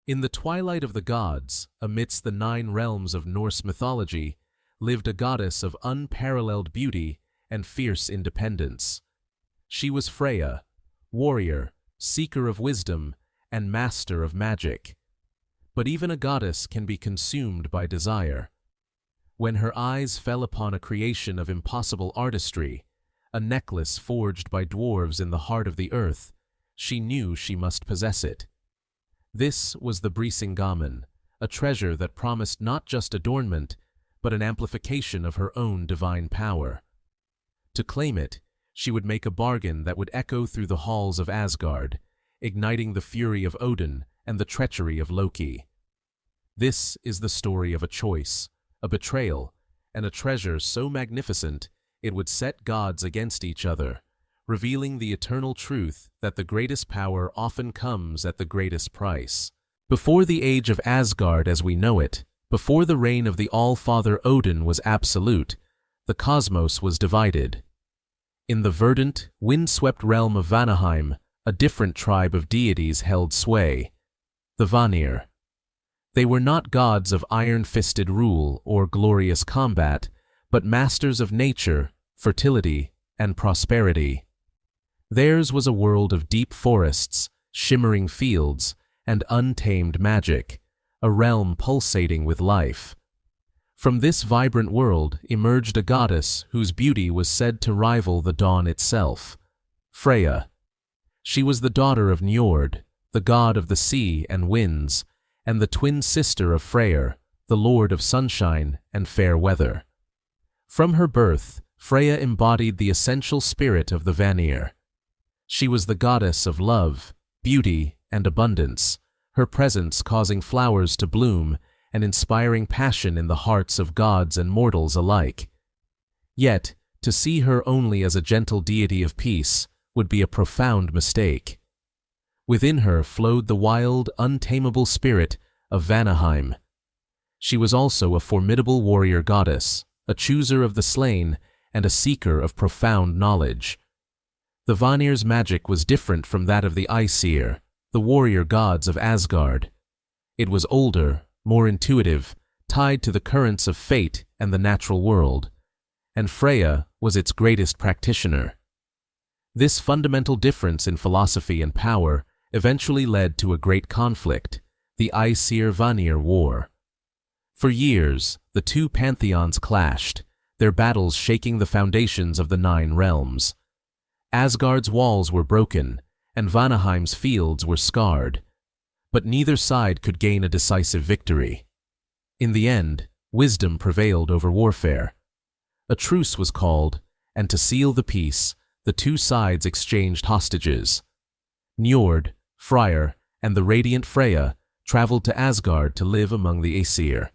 In the twilight of the gods, amidst the 9 realms of Norse mythology, lived a goddess of unparalleled beauty and fierce independence. She was Freya, warrior, seeker of wisdom, and master of magic. But even a goddess can be consumed by desire. When her eyes fell upon a creation of impossible artistry, a necklace forged by dwarves in the heart of the earth, she knew she must possess it. This was the Brísingamen, a treasure that promised not just adornment, but an amplification of her own divine power. To claim it, she would make a bargain that would echo through the halls of Asgard, igniting the fury of Odin and the treachery of Loki. This is the story of a choice, a betrayal, and a treasure so magnificent it would set gods against each other, revealing the eternal truth that the greatest power often comes at the greatest price. Before the age of Asgard as we know it, before the reign of the All-Father Odin was absolute, the cosmos was divided. In the verdant, wind-swept realm of Vanaheim, a different tribe of deities held sway, the Vanir. They were not gods of iron-fisted rule or glorious combat, but masters of nature, fertility, and prosperity. Theirs was a world of deep forests, shimmering fields, and untamed magic, a realm pulsating with life. From this vibrant world emerged a goddess whose beauty was said to rival the dawn itself, Freya. She was the daughter of Njord, the god of the sea and winds, and the twin sister of Freyr, the lord of sunshine and fair weather. From her birth, Freya embodied the essential spirit of the Vanir. She was the goddess of love, beauty, and abundance, her presence causing flowers to bloom and inspiring passion in the hearts of gods and mortals alike. Yet, to see her only as a gentle deity of peace would be a profound mistake. Within her flowed the wild, untamable spirit of Vanaheim. She was also a formidable warrior goddess, a chooser of the slain, and a seeker of profound knowledge. The Vanir's magic was different from that of the Aesir, the warrior gods of Asgard. It was older, more intuitive, tied to the currents of fate and the natural world, and Freya was its greatest practitioner. This fundamental difference in philosophy and power eventually led to a great conflict, the Aesir-Vanir War. For years, the two pantheons clashed, their battles shaking the foundations of the 9 realms. Asgard's walls were broken, and Vanaheim's fields were scarred, but neither side could gain a decisive victory. In the end, wisdom prevailed over warfare. A truce was called, and to seal the peace, the two sides exchanged hostages. Njord, Freyr, and the radiant Freya traveled to Asgard to live among the Aesir.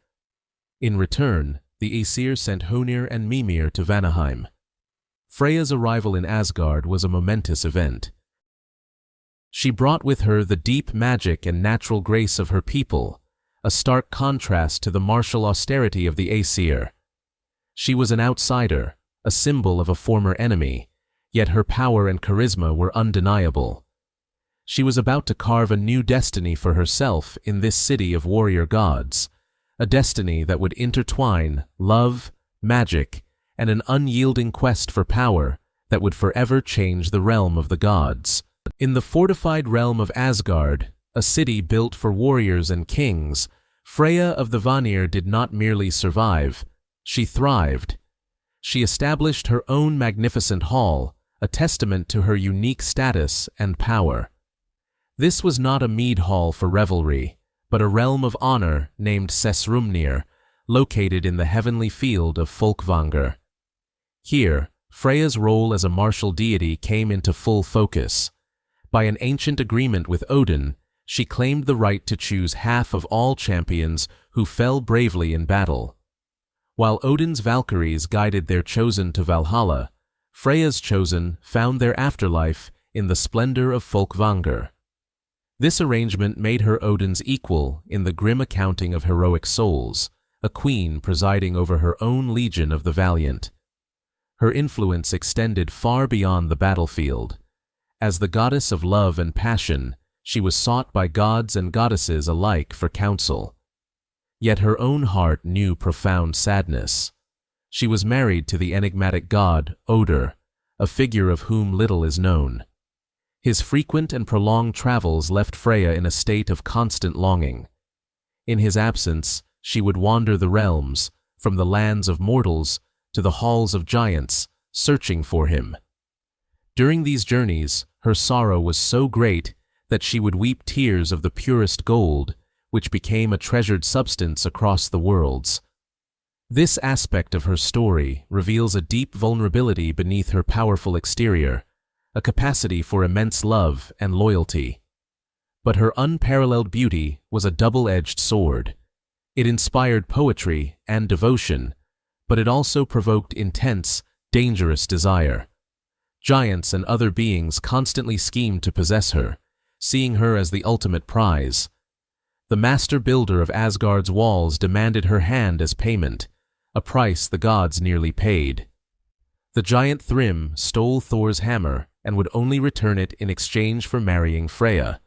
In return, the Aesir sent Honir and Mimir to Vanaheim. Freya's arrival in Asgard was a momentous event. She brought with her the deep magic and natural grace of her people, a stark contrast to the martial austerity of the Aesir. She was an outsider, a symbol of a former enemy, yet her power and charisma were undeniable. She was about to carve a new destiny for herself in this city of warrior gods, a destiny that would intertwine love, magic, and an unyielding quest for power that would forever change the realm of the gods. In the fortified realm of Asgard, a city built for warriors and kings, Freya of the Vanir did not merely survive, she thrived. She established her own magnificent hall, a testament to her unique status and power. This was not a mead hall for revelry, but a realm of honor named Sessrumnir, located in the heavenly field of Fólkvangr. Here, Freya's role as a martial deity came into full focus. By an ancient agreement with Odin, she claimed the right to choose half of all champions who fell bravely in battle. While Odin's Valkyries guided their chosen to Valhalla, Freya's chosen found their afterlife in the splendor of Fólkvangr. This arrangement made her Odin's equal in the grim accounting of heroic souls, a queen presiding over her own legion of the valiant. Her influence extended far beyond the battlefield. As the goddess of love and passion, she was sought by gods and goddesses alike for counsel. Yet her own heart knew profound sadness. She was married to the enigmatic god, Odin, a figure of whom little is known. His frequent and prolonged travels left Freya in a state of constant longing. In his absence, she would wander the realms, from the lands of mortals to the halls of giants, searching for him. During these journeys, her sorrow was so great that she would weep tears of the purest gold, which became a treasured substance across the worlds. This aspect of her story reveals a deep vulnerability beneath her powerful exterior, a capacity for immense love and loyalty. But her unparalleled beauty was a double-edged sword. It inspired poetry and devotion, but it also provoked intense, dangerous desire. Giants and other beings constantly schemed to possess her, seeing her as the ultimate prize. The master builder of Asgard's walls demanded her hand as payment, a price the gods nearly paid. The giant Thrym stole Thor's hammer and would only return it in exchange for marrying Freya.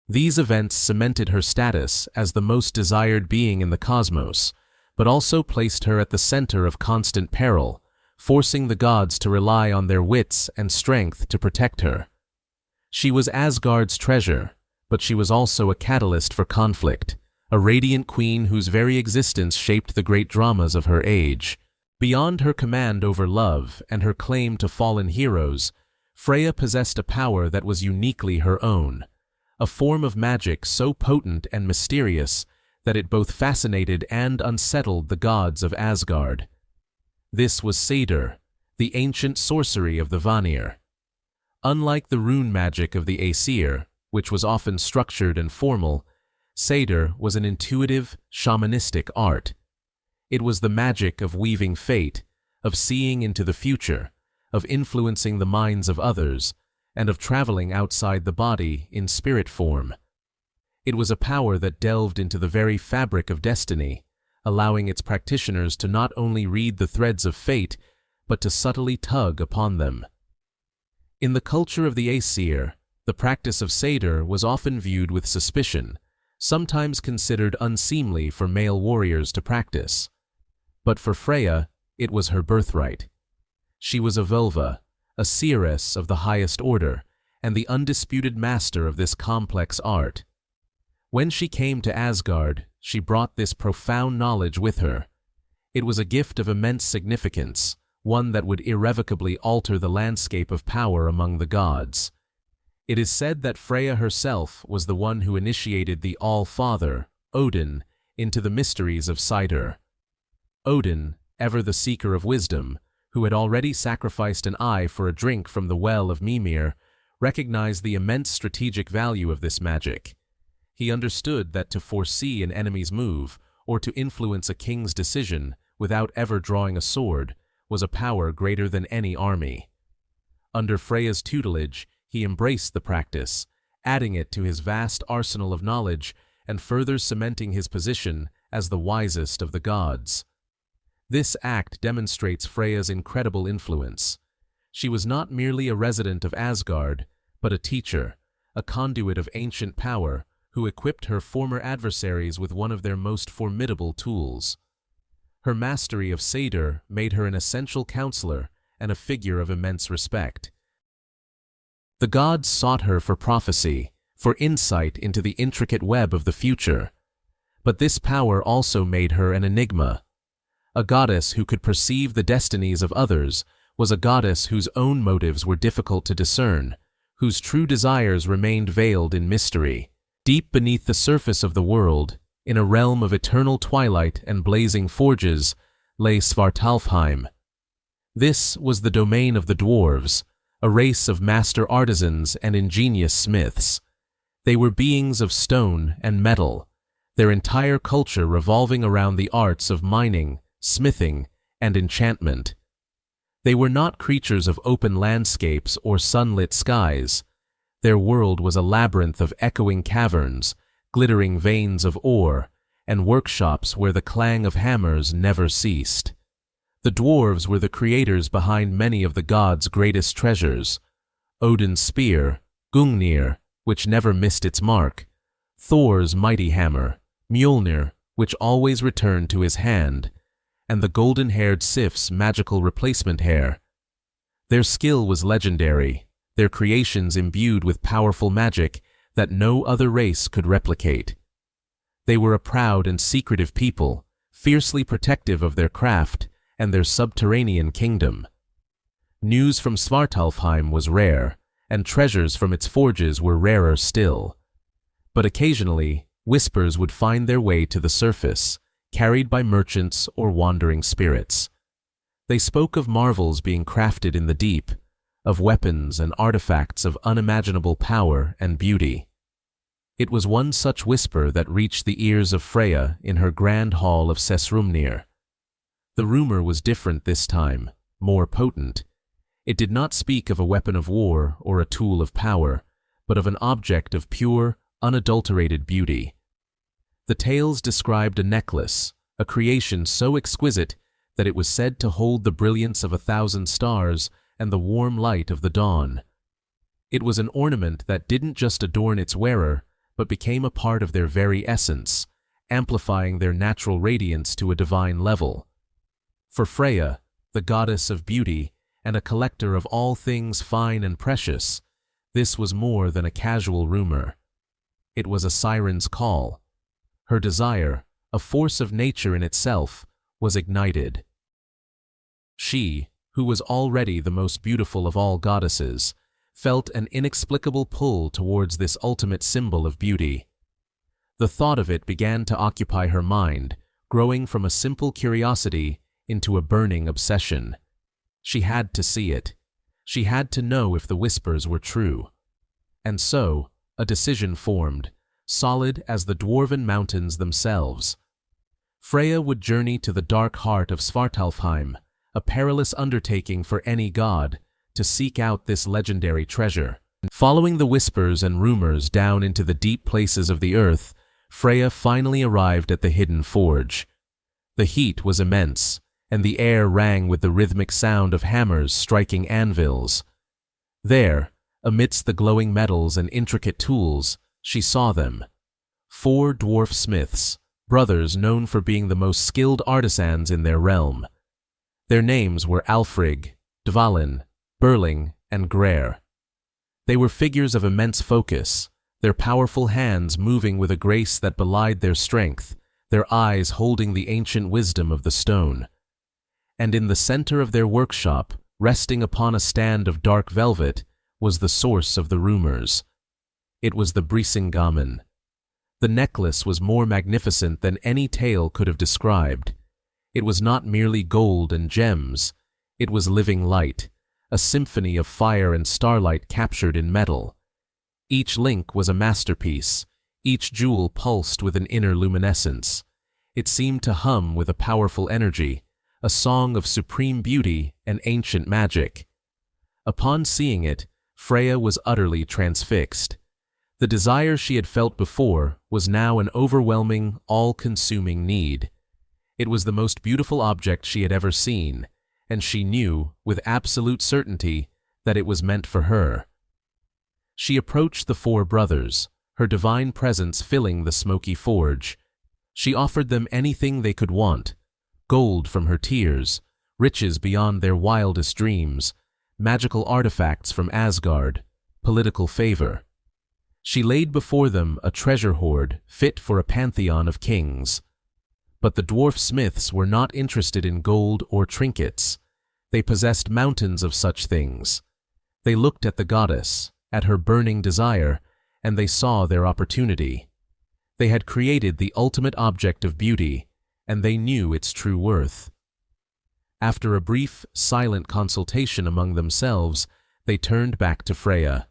These events cemented her status as the most desired being in the cosmos, but also placed her at the center of constant peril, forcing the gods to rely on their wits and strength to protect her. She was Asgard's treasure, but she was also a catalyst for conflict, a radiant queen whose very existence shaped the great dramas of her age. Beyond her command over love and her claim to fallen heroes, Freya possessed a power that was uniquely her own, a form of magic so potent and mysterious that it both fascinated and unsettled the gods of Asgard. This was Satyr, the ancient sorcery of the Vanir. Unlike the rune magic of the Aesir, which was often structured and formal, Satyr was an intuitive, shamanistic art. It was the magic of weaving fate, of seeing into the future, of influencing the minds of others, and of traveling outside the body in spirit form. It was a power that delved into the very fabric of destiny, allowing its practitioners to not only read the threads of fate, but to subtly tug upon them. In the culture of the Aesir, the practice of Satyr was often viewed with suspicion, sometimes considered unseemly for male warriors to practice. But for Freya, it was her birthright. She was a Völva, a seeress of the highest order, and the undisputed master of this complex art. When she came to Asgard, she brought this profound knowledge with her. It was a gift of immense significance, one that would irrevocably alter the landscape of power among the gods. It is said that Freya herself was the one who initiated the All-Father, Odin, into the mysteries of Satyr. Odin, ever the seeker of wisdom, who had already sacrificed an eye for a drink from the well of Mimir, recognized the immense strategic value of this magic. He understood that to foresee an enemy's move, or to influence a king's decision without ever drawing a sword, was a power greater than any army. Under Freya's tutelage, he embraced the practice, adding it to his vast arsenal of knowledge and further cementing his position as the wisest of the gods. This act demonstrates Freya's incredible influence. She was not merely a resident of Asgard, but a teacher, a conduit of ancient power, who equipped her former adversaries with one of their most formidable tools. Her mastery of Satyr made her an essential counselor and a figure of immense respect. The gods sought her for prophecy, for insight into the intricate web of the future. But this power also made her an enigma. A goddess who could perceive the destinies of others was a goddess whose own motives were difficult to discern, whose true desires remained veiled in mystery. Deep beneath the surface of the world, in a realm of eternal twilight and blazing forges, lay Svartalfheim. This was the domain of the dwarves, a race of master artisans and ingenious smiths. They were beings of stone and metal, their entire culture revolving around the arts of mining, smithing, and enchantment. They were not creatures of open landscapes or sunlit skies. Their world was a labyrinth of echoing caverns, glittering veins of ore, and workshops where the clang of hammers never ceased. The dwarves were the creators behind many of the gods' greatest treasures: Odin's spear, Gungnir, which never missed its mark, Thor's mighty hammer, Mjolnir, which always returned to his hand, and the golden-haired Sif's magical replacement hair. Their skill was legendary, their creations imbued with powerful magic that no other race could replicate. They were a proud and secretive people, fiercely protective of their craft and their subterranean kingdom. News from Svartalfheim was rare, and treasures from its forges were rarer still. But occasionally, whispers would find their way to the surface, carried by merchants or wandering spirits. They spoke of marvels being crafted in the deep, of weapons and artifacts of unimaginable power and beauty. It was one such whisper that reached the ears of Freya in her grand hall of Sessrumnir. The rumor was different this time, more potent. It did not speak of a weapon of war or a tool of power, but of an object of pure, unadulterated beauty. The tales described a necklace, a creation so exquisite that it was said to hold the brilliance of 1,000 stars and the warm light of the dawn. It was an ornament that didn't just adorn its wearer, but became a part of their very essence, amplifying their natural radiance to a divine level. For Freya, the goddess of beauty and a collector of all things fine and precious, this was more than a casual rumor. It was a siren's call. Her desire, a force of nature in itself, was ignited. She, who was already the most beautiful of all goddesses, felt an inexplicable pull towards this ultimate symbol of beauty. The thought of it began to occupy her mind, growing from a simple curiosity into a burning obsession. She had to see it. She had to know if the whispers were true. And so, a decision formed, solid as the dwarven mountains themselves. Freya would journey to the dark heart of Svartalfheim, a perilous undertaking for any god, to seek out this legendary treasure. Following the whispers and rumors down into the deep places of the earth, Freya finally arrived at the hidden forge. The heat was immense, and the air rang with the rhythmic sound of hammers striking anvils. There, amidst the glowing metals and intricate tools, she saw them. 4 dwarf smiths, brothers known for being the most skilled artisans in their realm. Their names were Alfrig, Dvalin, Berling, and Grer. They were figures of immense focus, their powerful hands moving with a grace that belied their strength, their eyes holding the ancient wisdom of the stone. And in the center of their workshop, resting upon a stand of dark velvet, was the source of the rumors. It was the Brísingamen. The necklace was more magnificent than any tale could have described. It was not merely gold and gems, it was living light, a symphony of fire and starlight captured in metal. Each link was a masterpiece, each jewel pulsed with an inner luminescence. It seemed to hum with a powerful energy, a song of supreme beauty and ancient magic. Upon seeing it, Freya was utterly transfixed. The desire she had felt before was now an overwhelming, all-consuming need. It was the most beautiful object she had ever seen, and she knew, with absolute certainty, that it was meant for her. She approached the 4 brothers, her divine presence filling the smoky forge. She offered them anything they could want: gold from her tears, riches beyond their wildest dreams, magical artifacts from Asgard, political favor. She laid before them a treasure hoard fit for a pantheon of kings. But the dwarf smiths were not interested in gold or trinkets. They possessed mountains of such things. They looked at the goddess, at her burning desire, and they saw their opportunity. They had created the ultimate object of beauty, and they knew its true worth. After a brief, silent consultation among themselves, they turned back to Freya.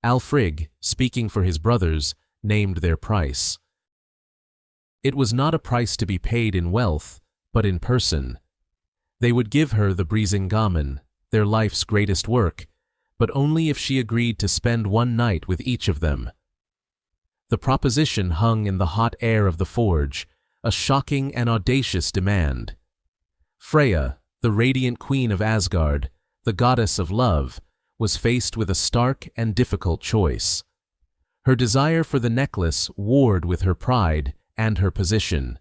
Alfrig, speaking for his brothers, named their price. It was not a price to be paid in wealth, but in person. They would give her the Brísingamen, their life's greatest work, but only if she agreed to spend one night with each of them. The proposition hung in the hot air of the forge, a shocking and audacious demand. Freya, the radiant queen of Asgard, the goddess of love, was faced with a stark and difficult choice. Her desire for the necklace warred with her pride and her position.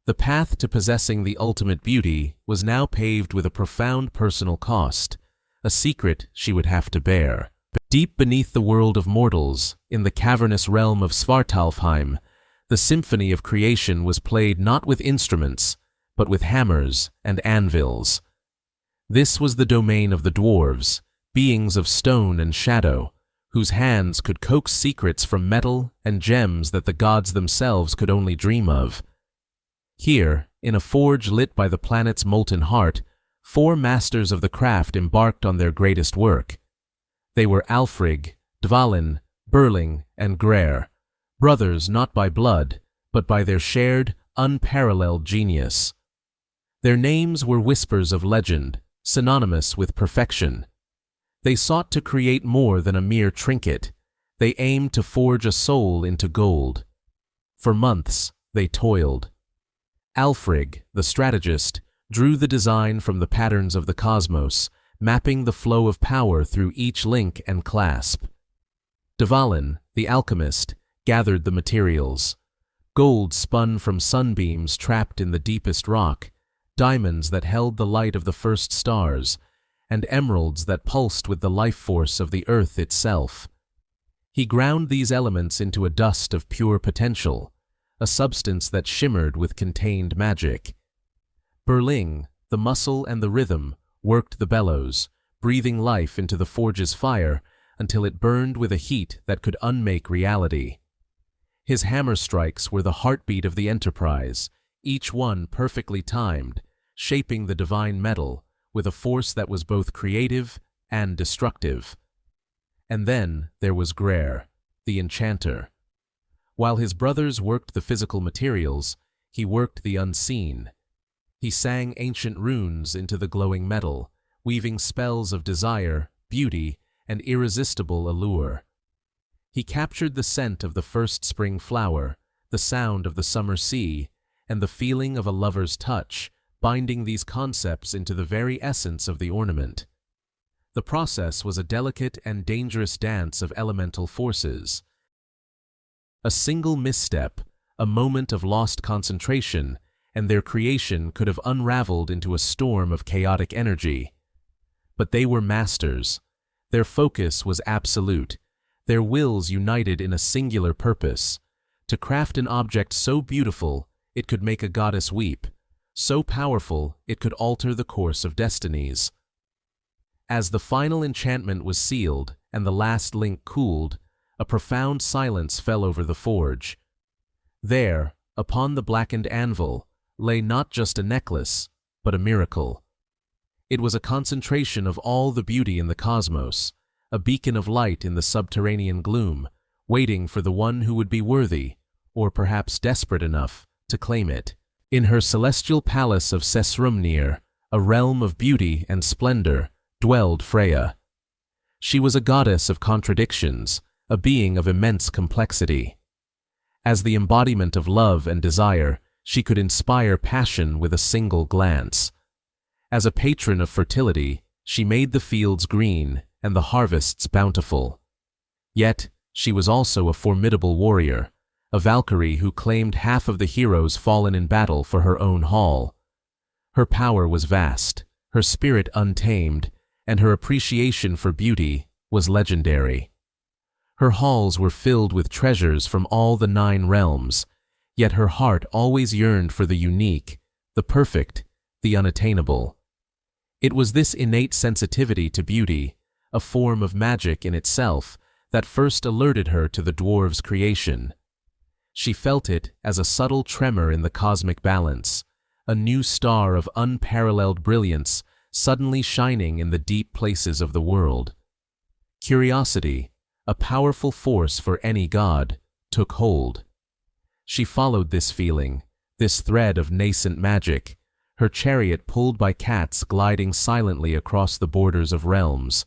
The path to possessing the ultimate beauty was now paved with a profound personal cost, a secret she would have to bear. Deep beneath the world of mortals, in the cavernous realm of Svartalfheim, the symphony of creation was played not with instruments, but with hammers and anvils. This was the domain of the dwarves, beings of stone and shadow, whose hands could coax secrets from metal and gems that the gods themselves could only dream of. Here, in a forge lit by the planet's molten heart, 4 masters of the craft embarked on their greatest work. They were Alfrig, Dvalin, Burling, and Grer, brothers not by blood, but by their shared, unparalleled genius. Their names were whispers of legend, synonymous with perfection. They sought to create more than a mere trinket. They aimed to forge a soul into gold. For months, they toiled. Alfrig, the strategist, drew the design from the patterns of the cosmos, mapping the flow of power through each link and clasp. Dvalin, the alchemist, gathered the materials. Gold spun from sunbeams trapped in the deepest rock, diamonds that held the light of the first stars, and emeralds that pulsed with the life force of the earth itself. He ground these elements into a dust of pure potential, a substance that shimmered with contained magic. Burling, the muscle and the rhythm, worked the bellows, breathing life into the forge's fire until it burned with a heat that could unmake reality. His hammer strikes were the heartbeat of the enterprise, each one perfectly timed, shaping the divine metal with a force that was both creative and destructive. And then there was Grer, the enchanter. While his brothers worked the physical materials, he worked the unseen. He sang ancient runes into the glowing metal, weaving spells of desire, beauty, and irresistible allure. He captured the scent of the first spring flower, the sound of the summer sea, and the feeling of a lover's touch, binding these concepts into the very essence of the ornament. The process was a delicate and dangerous dance of elemental forces. A single misstep, a moment of lost concentration, and their creation could have unraveled into a storm of chaotic energy. But they were masters. Their focus was absolute, their wills united in a singular purpose: to craft an object so beautiful it could make a goddess weep, so powerful it could alter the course of destinies. As the final enchantment was sealed and the last link cooled, a profound silence fell over the forge. There, upon the blackened anvil, lay not just a necklace, but a miracle. It was a concentration of all the beauty in the cosmos, a beacon of light in the subterranean gloom, waiting for the one who would be worthy, or perhaps desperate enough, to claim it. In her celestial palace of Sessrumnir, a realm of beauty and splendor, dwelled Freya. She was a goddess of contradictions, a being of immense complexity. As the embodiment of love and desire, she could inspire passion with a single glance. As a patron of fertility, she made the fields green and the harvests bountiful. Yet, she was also a formidable warrior, a Valkyrie who claimed half of the heroes fallen in battle for her own hall. Her power was vast, her spirit untamed, and her appreciation for beauty was legendary. Her halls were filled with treasures from all the 9 realms, yet her heart always yearned for the unique, the perfect, the unattainable. It was this innate sensitivity to beauty, a form of magic in itself, that first alerted her to the dwarves' creation. She felt it as a subtle tremor in the cosmic balance, a new star of unparalleled brilliance suddenly shining in the deep places of the world. Curiosity, a powerful force for any god, took hold. She followed this feeling, this thread of nascent magic, her chariot pulled by cats gliding silently across the borders of realms.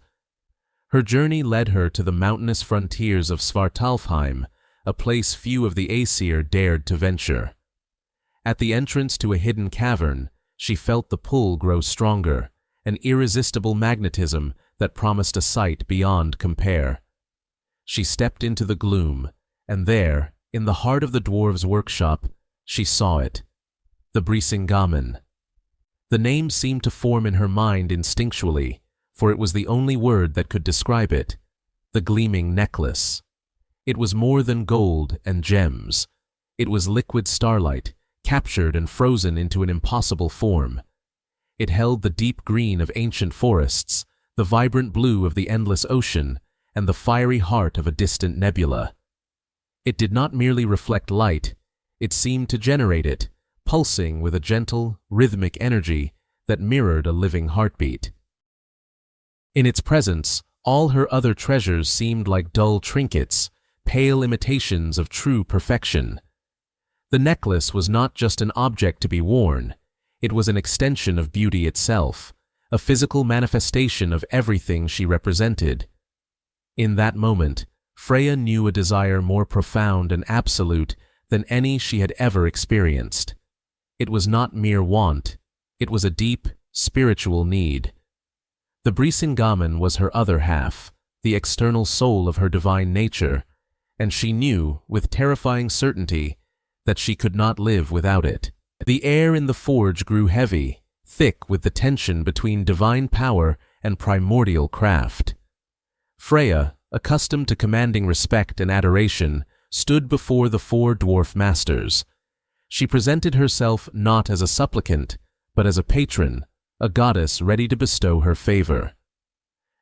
Her journey led her to the mountainous frontiers of Svartalfheim, a place few of the Aesir dared to venture. At the entrance to a hidden cavern, she felt the pull grow stronger, an irresistible magnetism that promised a sight beyond compare. She stepped into the gloom, and there, in the heart of the dwarves' workshop, she saw it. The Brísingamen. The name seemed to form in her mind instinctually, for it was the only word that could describe it. The gleaming necklace. It was more than gold and gems. It was liquid starlight, captured and frozen into an impossible form. It held the deep green of ancient forests, the vibrant blue of the endless ocean, and the fiery heart of a distant nebula. It did not merely reflect light, it seemed to generate it, pulsing with a gentle, rhythmic energy that mirrored a living heartbeat. In its presence, all her other treasures seemed like dull trinkets, pale imitations of true perfection. The necklace was not just an object to be worn, it was an extension of beauty itself, a physical manifestation of everything she represented. In that moment, Freya knew a desire more profound and absolute than any she had ever experienced. It was not mere want, it was a deep, spiritual need. The Brísingamen was her other half, the external soul of her divine nature, and she knew, with terrifying certainty, that she could not live without it. The air in the forge grew heavy, thick with the tension between divine power and primordial craft. Freya, accustomed to commanding respect and adoration, stood before the four dwarf masters. She presented herself not as a supplicant, but as a patron, a goddess ready to bestow her favor.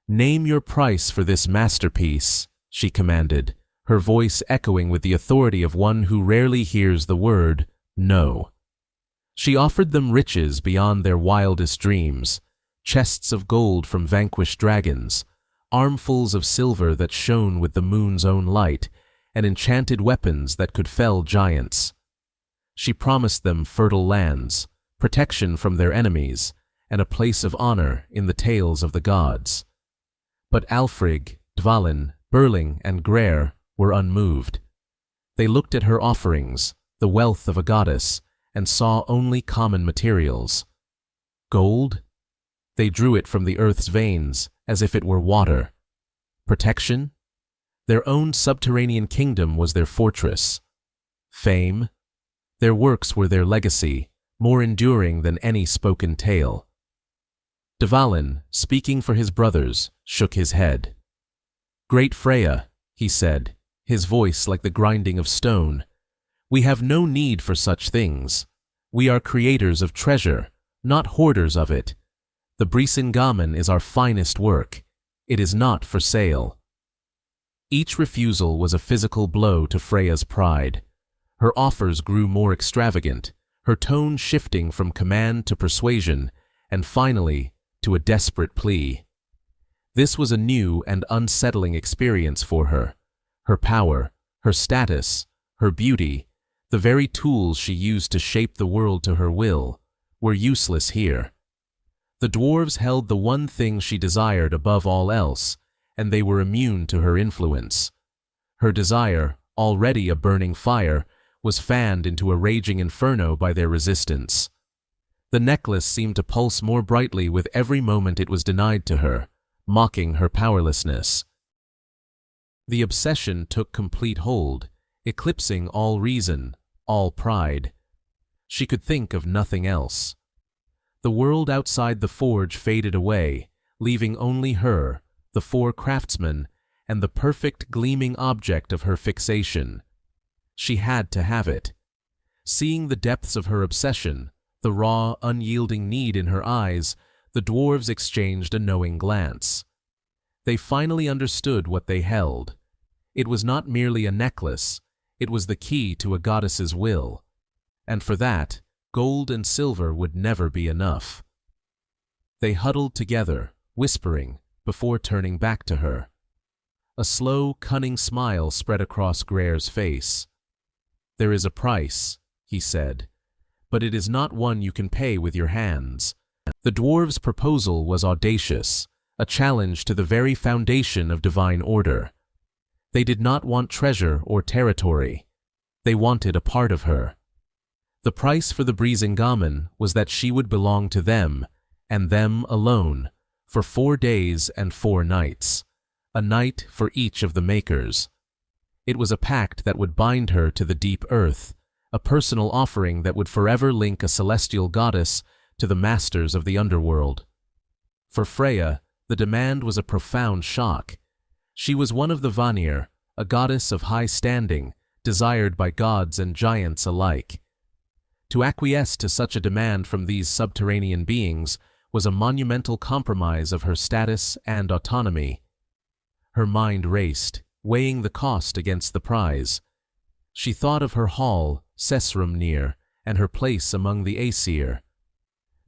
"Name your price for this masterpiece," she commanded, her voice echoing with the authority of one who rarely hears the word no. She offered them riches beyond their wildest dreams, chests of gold from vanquished dragons, armfuls of silver that shone with the moon's own light, and enchanted weapons that could fell giants. She promised them fertile lands, protection from their enemies, and a place of honor in the tales of the gods. But Alfrig, Dvalin, Burling, and Grer were unmoved. They looked at her offerings, the wealth of a goddess, and saw only common materials. Gold? They drew it from the earth's veins, as if it were water. Protection? Their own subterranean kingdom was their fortress. Fame? Their works were their legacy, more enduring than any spoken tale. Dvalin, speaking for his brothers, shook his head. "Great Freya," he said, his voice like the grinding of stone, "we have no need for such things. We are creators of treasure, not hoarders of it. The Brísingamen is our finest work. It is not for sale." Each refusal was a physical blow to Freya's pride. Her offers grew more extravagant, her tone shifting from command to persuasion, and finally, to a desperate plea. This was a new and unsettling experience for her. Her power, her status, her beauty, the very tools she used to shape the world to her will, were useless here. The dwarves held the one thing she desired above all else, and they were immune to her influence. Her desire, already a burning fire, was fanned into a raging inferno by their resistance. The necklace seemed to pulse more brightly with every moment it was denied to her, mocking her powerlessness. The obsession took complete hold, eclipsing all reason, all pride. She could think of nothing else. The world outside the forge faded away, leaving only her, the four craftsmen, and the perfect gleaming object of her fixation. She had to have it. Seeing the depths of her obsession, the raw, unyielding need in her eyes, the dwarves exchanged a knowing glance. They finally understood what they held. It was not merely a necklace, it was the key to a goddess's will. And for that, gold and silver would never be enough. They huddled together, whispering, before turning back to her. A slow, cunning smile spread across Grer's face. "There is a price," he said, "but it is not one you can pay with your hands." The dwarves' proposal was audacious, a challenge to the very foundation of divine order. They did not want treasure or territory. They wanted a part of her. The price for the Brísingamen was that she would belong to them, and them alone, for 4 days and 4 nights, a night for each of the makers. It was a pact that would bind her to the deep earth, a personal offering that would forever link a celestial goddess to the masters of the underworld. For Freya, the demand was a profound shock. She was one of the Vanir, a goddess of high standing, desired by gods and giants alike. To acquiesce to such a demand from these subterranean beings was a monumental compromise of her status and autonomy. Her mind raced, weighing the cost against the prize. She thought of her hall, Aesir-Vanir, and her place among the Aesir.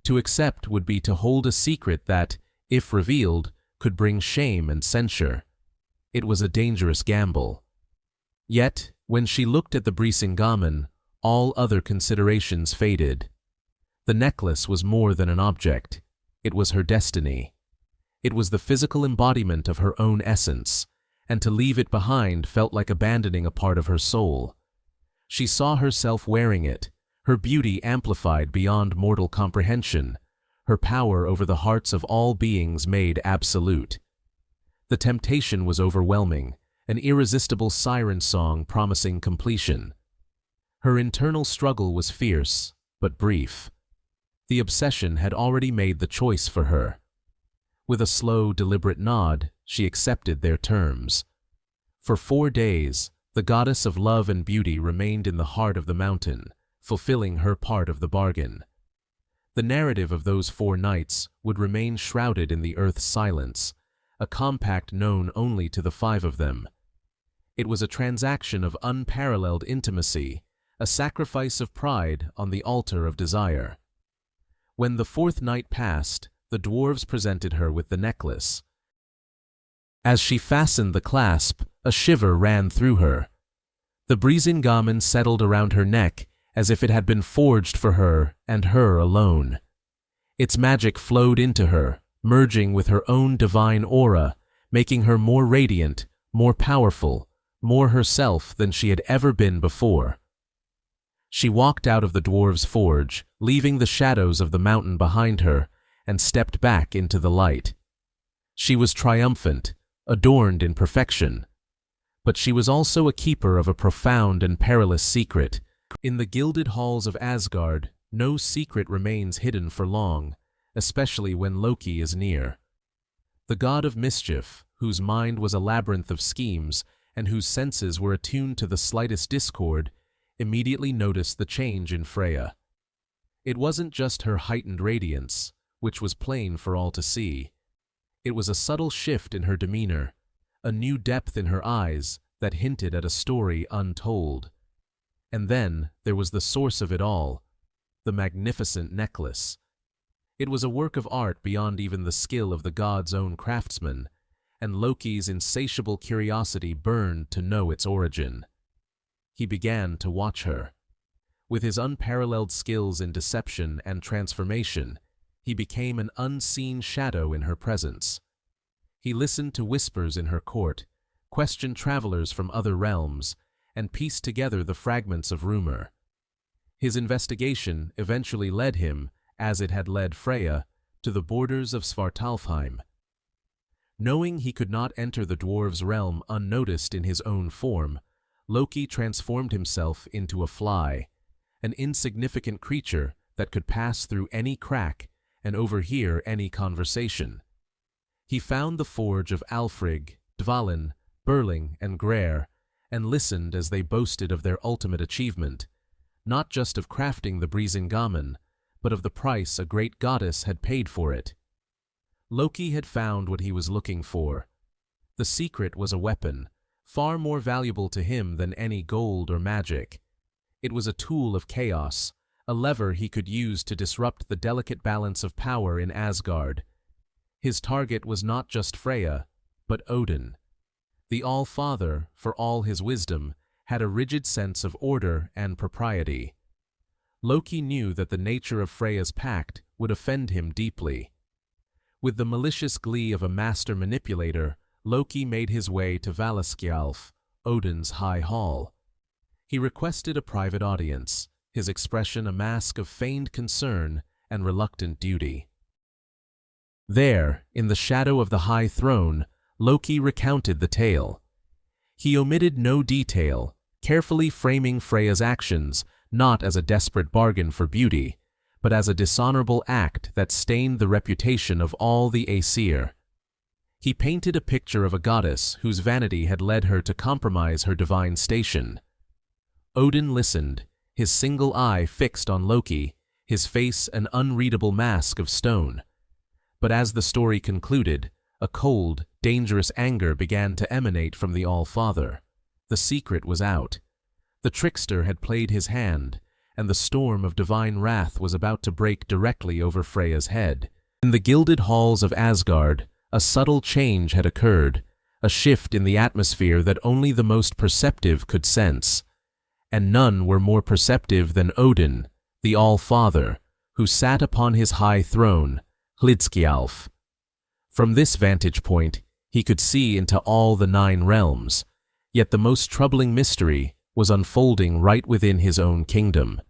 To accept would be to hold a secret that, if revealed, could bring shame and censure. It was a dangerous gamble. Yet, when she looked at the Brísingamen, all other considerations faded. The necklace was more than an object. It was her destiny. It was the physical embodiment of her own essence, and to leave it behind felt like abandoning a part of her soul. She saw herself wearing it, her beauty amplified beyond mortal comprehension, her power over the hearts of all beings made absolute. The temptation was overwhelming, an irresistible siren song promising completion. Her internal struggle was fierce, but brief. The obsession had already made the choice for her. With a slow, deliberate nod, she accepted their terms. For 4 days, the goddess of love and beauty remained in the heart of the mountain, fulfilling her part of the bargain. The narrative of those 4 nights would remain shrouded in the earth's silence, a compact known only to the 5 of them. It was a transaction of unparalleled intimacy, a sacrifice of pride on the altar of desire. When the 4th night passed, the dwarves presented her with the necklace. As she fastened the clasp, a shiver ran through her. The Brísingamen settled around her neck as if it had been forged for her and her alone. Its magic flowed into her, merging with her own divine aura, making her more radiant, more powerful, more herself than she had ever been before. She walked out of the dwarves' forge, leaving the shadows of the mountain behind her, and stepped back into the light. She was triumphant, adorned in perfection. But she was also a keeper of a profound and perilous secret. In the gilded halls of Asgard, no secret remains hidden for long, especially when Loki is near. The god of mischief, whose mind was a labyrinth of schemes and whose senses were attuned to the slightest discord, immediately noticed the change in Freya. It wasn't just her heightened radiance, which was plain for all to see. It was a subtle shift in her demeanor, a new depth in her eyes that hinted at a story untold. And then there was the source of it all, the magnificent necklace. It was a work of art beyond even the skill of the god's own craftsman, and Loki's insatiable curiosity burned to know its origin. He began to watch her. With his unparalleled skills in deception and transformation, he became an unseen shadow in her presence. He listened to whispers in her court, questioned travelers from other realms, and pieced together the fragments of rumor. His investigation eventually led him, as it had led Freya, to the borders of Svartalfheim. Knowing he could not enter the dwarves' realm unnoticed in his own form, Loki transformed himself into a fly, an insignificant creature that could pass through any crack and overhear any conversation. He found the forge of Alfrig, Dvalin, Burling, and Greyr, and listened as they boasted of their ultimate achievement, not just of crafting the Brísingamen, but of the price a great goddess had paid for it. Loki had found what he was looking for. The secret was a weapon, far more valuable to him than any gold or magic. It was a tool of chaos, a lever he could use to disrupt the delicate balance of power in Asgard. His target was not just Freya, but Odin. The All-Father, for all his wisdom, had a rigid sense of order and propriety. Loki knew that the nature of Freya's pact would offend him deeply. With the malicious glee of a master manipulator, Loki made his way to Valaskjalf, Odin's high hall. He requested a private audience, his expression a mask of feigned concern and reluctant duty. There, in the shadow of the high throne, Loki recounted the tale. He omitted no detail, carefully framing Freya's actions not as a desperate bargain for beauty, but as a dishonorable act that stained the reputation of all the Aesir. He painted a picture of a goddess whose vanity had led her to compromise her divine station. Odin listened, his single eye fixed on Loki, his face an unreadable mask of stone. But as the story concluded, a cold, dangerous anger began to emanate from the All-Father. The secret was out. The trickster had played his hand, and the storm of divine wrath was about to break directly over Freya's head. In the gilded halls of Asgard, a subtle change had occurred, a shift in the atmosphere that only the most perceptive could sense. And none were more perceptive than Odin, the All-Father, who sat upon his high throne, Hlidskjalf. From this vantage point, he could see into all the 9 realms, yet the most troubling mystery was unfolding right within his own kingdom.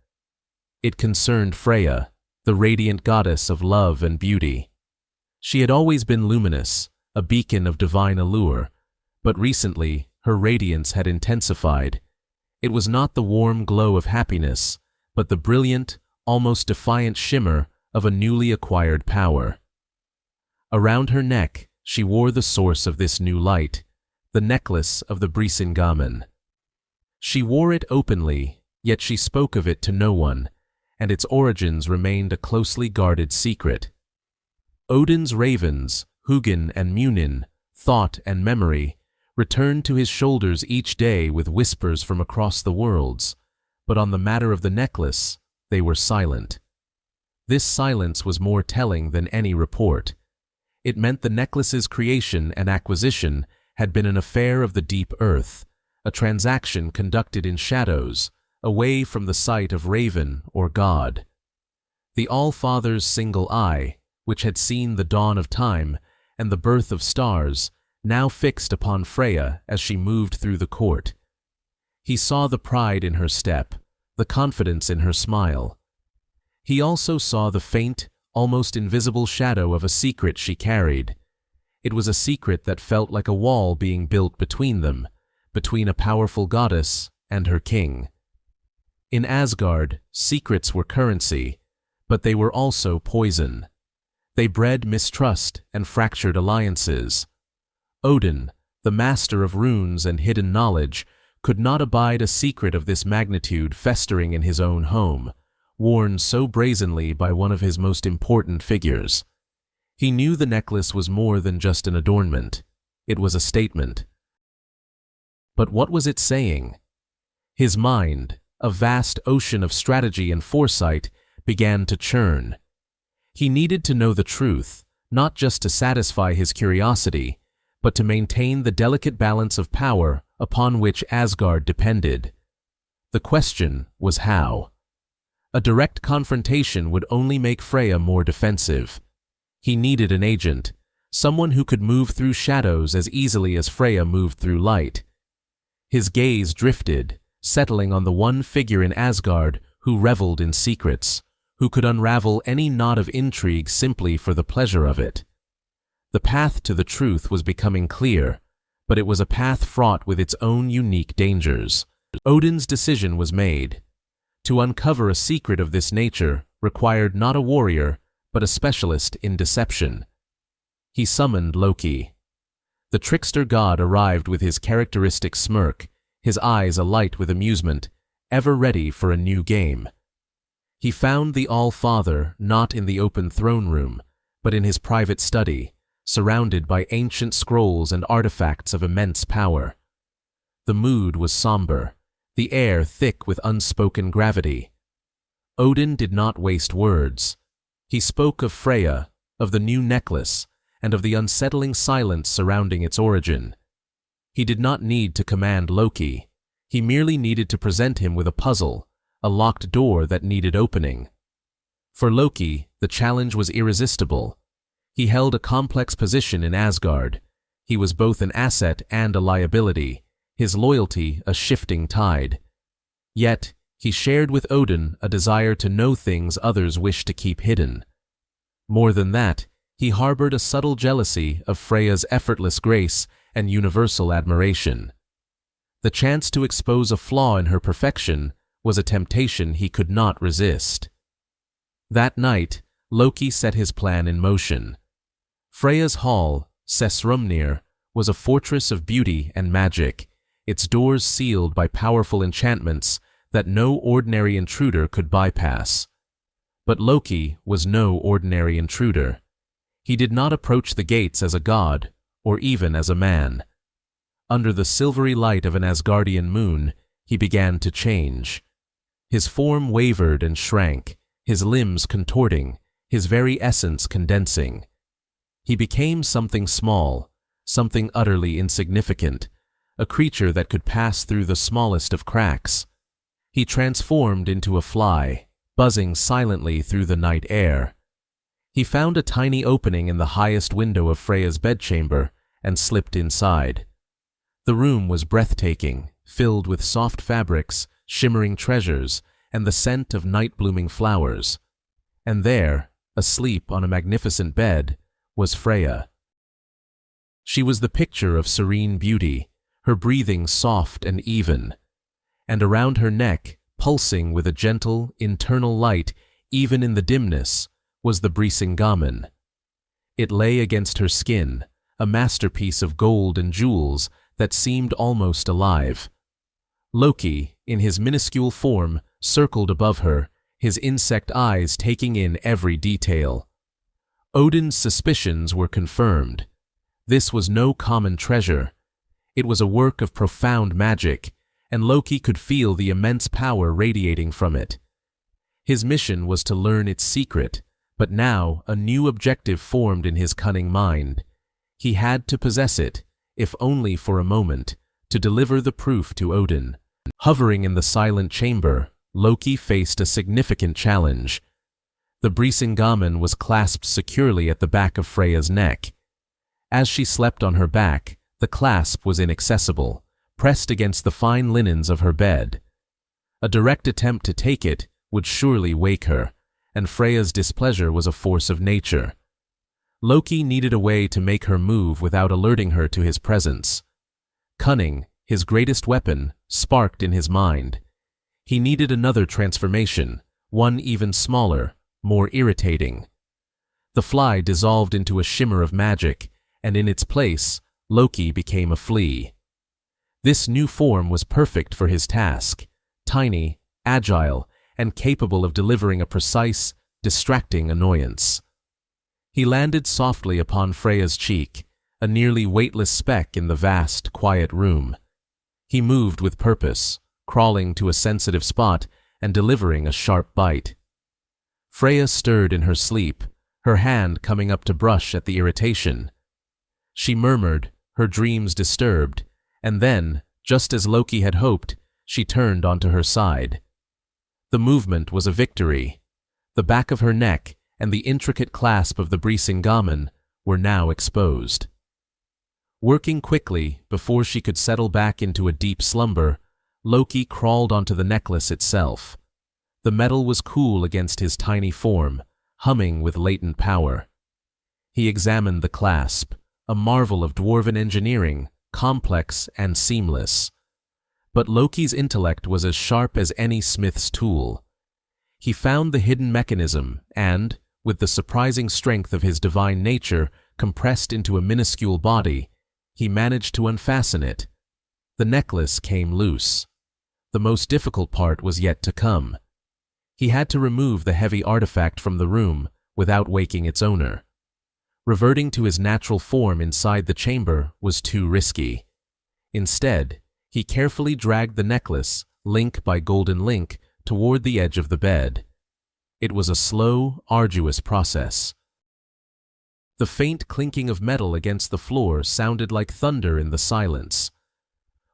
It concerned Freya, the radiant goddess of love and beauty. She had always been luminous, a beacon of divine allure, but recently her radiance had intensified. It was not the warm glow of happiness, but the brilliant, almost defiant shimmer of a newly acquired power. Around her neck, she wore the source of this new light, the necklace of the Brísingamen. She wore it openly, yet she spoke of it to no one, and its origins remained a closely guarded secret. Odin's ravens, Hugin and Munin, thought and memory, returned to his shoulders each day with whispers from across the worlds, but on the matter of the necklace, they were silent. This silence was more telling than any report. It meant the necklace's creation and acquisition had been an affair of the deep earth, a transaction conducted in shadows, away from the sight of raven or god. The All-Father's single eye, which had seen the dawn of time and the birth of stars, now fixed upon Freya as she moved through the court. He saw the pride in her step, the confidence in her smile. He also saw the faint, almost invisible shadow of a secret she carried. It was a secret that felt like a wall being built between them, between a powerful goddess and her king. In Asgard, secrets were currency, but they were also poison. They bred mistrust and fractured alliances. Odin, the master of runes and hidden knowledge, could not abide a secret of this magnitude festering in his own home, worn so brazenly by one of his most important figures. He knew the necklace was more than just an adornment. It was a statement. But what was it saying? His mind, a vast ocean of strategy and foresight, began to churn. He needed to know the truth, not just to satisfy his curiosity, but to maintain the delicate balance of power upon which Asgard depended. The question was how. A direct confrontation would only make Freya more defensive. He needed an agent, someone who could move through shadows as easily as Freya moved through light. His gaze drifted, settling on the one figure in Asgard who reveled in secrets, who could unravel any knot of intrigue simply for the pleasure of it. The path to the truth was becoming clear, but it was a path fraught with its own unique dangers. Odin's decision was made. To uncover a secret of this nature required not a warrior, but a specialist in deception. He summoned Loki. The trickster god arrived with his characteristic smirk, his eyes alight with amusement, ever ready for a new game. He found the All-Father not in the open throne room, but in his private study, surrounded by ancient scrolls and artifacts of immense power. The mood was somber, the air thick with unspoken gravity. Odin did not waste words. He spoke of Freya, of the new necklace, and of the unsettling silence surrounding its origin. He did not need to command Loki. He merely needed to present him with a puzzle, a locked door that needed opening. For Loki, the challenge was irresistible. He held a complex position in Asgard. He was both an asset and a liability, his loyalty a shifting tide. Yet, he shared with Odin a desire to know things others wished to keep hidden. More than that, He harbored a subtle jealousy of Freya's effortless grace and universal admiration. The chance to expose a flaw in her perfection was a temptation he could not resist. That night, Loki set his plan in motion. Freya's hall, Aesir-Vanir, was a fortress of beauty and magic, its doors sealed by powerful enchantments that no ordinary intruder could bypass. But Loki was no ordinary intruder. He did not approach the gates as a god, or even as a man. Under the silvery light of an Asgardian moon, he began to change. His form wavered and shrank, his limbs contorting, his very essence condensing. He became something small, something utterly insignificant, a creature that could pass through the smallest of cracks. He transformed into a fly, buzzing silently through the night air. He found a tiny opening in the highest window of Freya's bedchamber and slipped inside. The room was breathtaking, filled with soft fabrics, shimmering treasures, and the scent of night-blooming flowers. And there, asleep on a magnificent bed, was Freya. She was the picture of serene beauty, her breathing soft and even, and around her neck, pulsing with a gentle, internal light, even in the dimness, was the Brísingamen. It lay against her skin, a masterpiece of gold and jewels that seemed almost alive. Loki, in his minuscule form, circled above her, his insect eyes taking in every detail. Odin's suspicions were confirmed. This was no common treasure. It was a work of profound magic, and Loki could feel the immense power radiating from it. His mission was to learn its secret, but now a new objective formed in his cunning mind. He had to possess it, if only for a moment, to deliver the proof to Odin. Hovering in the silent chamber, Loki faced a significant challenge. The Brísingamen was clasped securely at the back of Freya's neck. As she slept on her back, the clasp was inaccessible, pressed against the fine linens of her bed. A direct attempt to take it would surely wake her, and Freya's displeasure was a force of nature. Loki needed a way to make her move without alerting her to his presence. Cunning, his greatest weapon, sparked in his mind. He needed another transformation, one even smaller, more irritating. The fly dissolved into a shimmer of magic, and in its place, Loki became a flea. This new form was perfect for his task, tiny, agile, and capable of delivering a precise, distracting annoyance. He landed softly upon Freya's cheek, a nearly weightless speck in the vast, quiet room. He moved with purpose, crawling to a sensitive spot and delivering a sharp bite. Freya stirred in her sleep, her hand coming up to brush at the irritation. She murmured, her dreams disturbed, and then, just as Loki had hoped, she turned onto her side. The movement was a victory. The back of her neck and the intricate clasp of the Brísingamen were now exposed. Working quickly, before she could settle back into a deep slumber, Loki crawled onto the necklace itself. The metal was cool against his tiny form, humming with latent power. He examined the clasp, a marvel of dwarven engineering, complex and seamless. But Loki's intellect was as sharp as any smith's tool. He found the hidden mechanism and, with the surprising strength of his divine nature compressed into a minuscule body, he managed to unfasten it. The necklace came loose. The most difficult part was yet to come. He had to remove the heavy artifact from the room without waking its owner. Reverting to his natural form inside the chamber was too risky. Instead, he carefully dragged the necklace, link by golden link, toward the edge of the bed. It was a slow, arduous process. The faint clinking of metal against the floor sounded like thunder in the silence.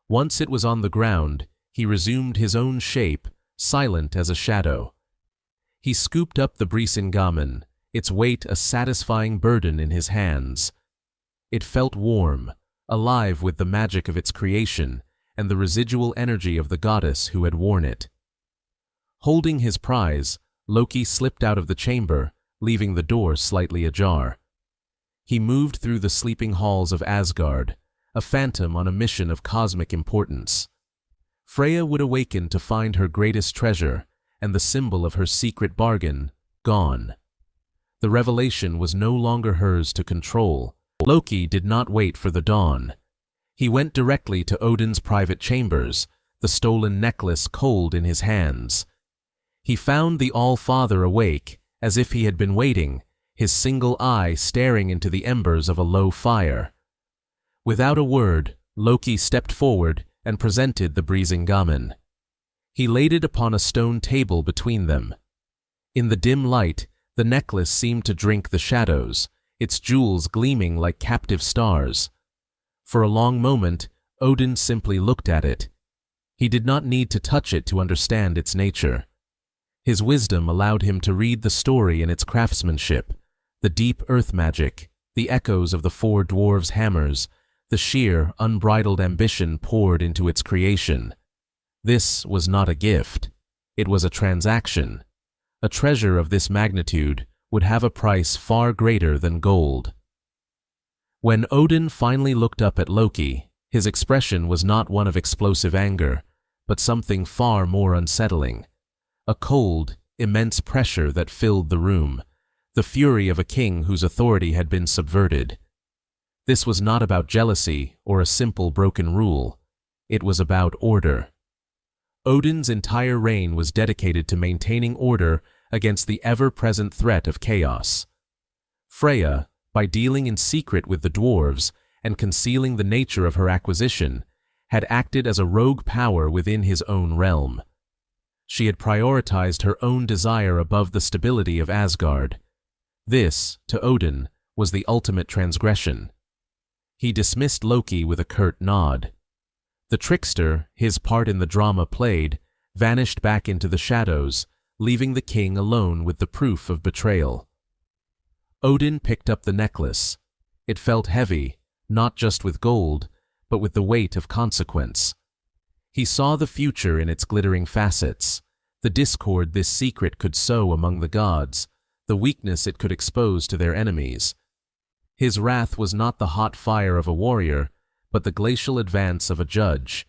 Once it was on the ground, he resumed his own shape, silent as a shadow. He scooped up the Brísingamen, its weight a satisfying burden in his hands. It felt warm, alive with the magic of its creation and the residual energy of the goddess who had worn it. Holding his prize, Loki slipped out of the chamber, leaving the door slightly ajar. he moved through the sleeping halls of Asgard, a phantom on a mission of cosmic importance. Freya would awaken to find her greatest treasure, and the symbol of her secret bargain, gone. The revelation was no longer hers to control. Loki did not wait for the dawn. He went directly to Odin's private chambers, the stolen necklace cold in his hands. He found the All-Father awake, as if he had been waiting, his single eye staring into the embers of a low fire. Without a word, Loki stepped forward and presented the Brísingamen. He laid it upon a stone table between them. In the dim light, the necklace seemed to drink the shadows, its jewels gleaming like captive stars. For a long moment, Odin simply looked at it. He did not need to touch it to understand its nature. His wisdom allowed him to read the story in its craftsmanship, the deep earth magic, the echoes of the four dwarves' hammers, the sheer, unbridled ambition poured into its creation. This was not a gift. It was a transaction. A treasure of this magnitude would have a price far greater than gold. When Odin finally looked up at Loki, his expression was not one of explosive anger, but something far more unsettling. A cold, immense pressure that filled the room, the fury of a king whose authority had been subverted. This was not about jealousy or a simple broken rule. It was about order. Odin's entire reign was dedicated to maintaining order against the ever-present threat of chaos. Freya, by dealing in secret with the dwarves and concealing the nature of her acquisition, had acted as a rogue power within his own realm. She had prioritized her own desire above the stability of Asgard. This, to Odin, was the ultimate transgression. He dismissed Loki with a curt nod. The trickster, his part in the drama played, vanished back into the shadows, leaving the king alone with the proof of betrayal. Odin picked up the necklace. It felt heavy, not just with gold, but with the weight of consequence. He saw the future in its glittering facets, the discord this secret could sow among the gods, the weakness it could expose to their enemies. His wrath was not the hot fire of a warrior, but the glacial advance of a judge.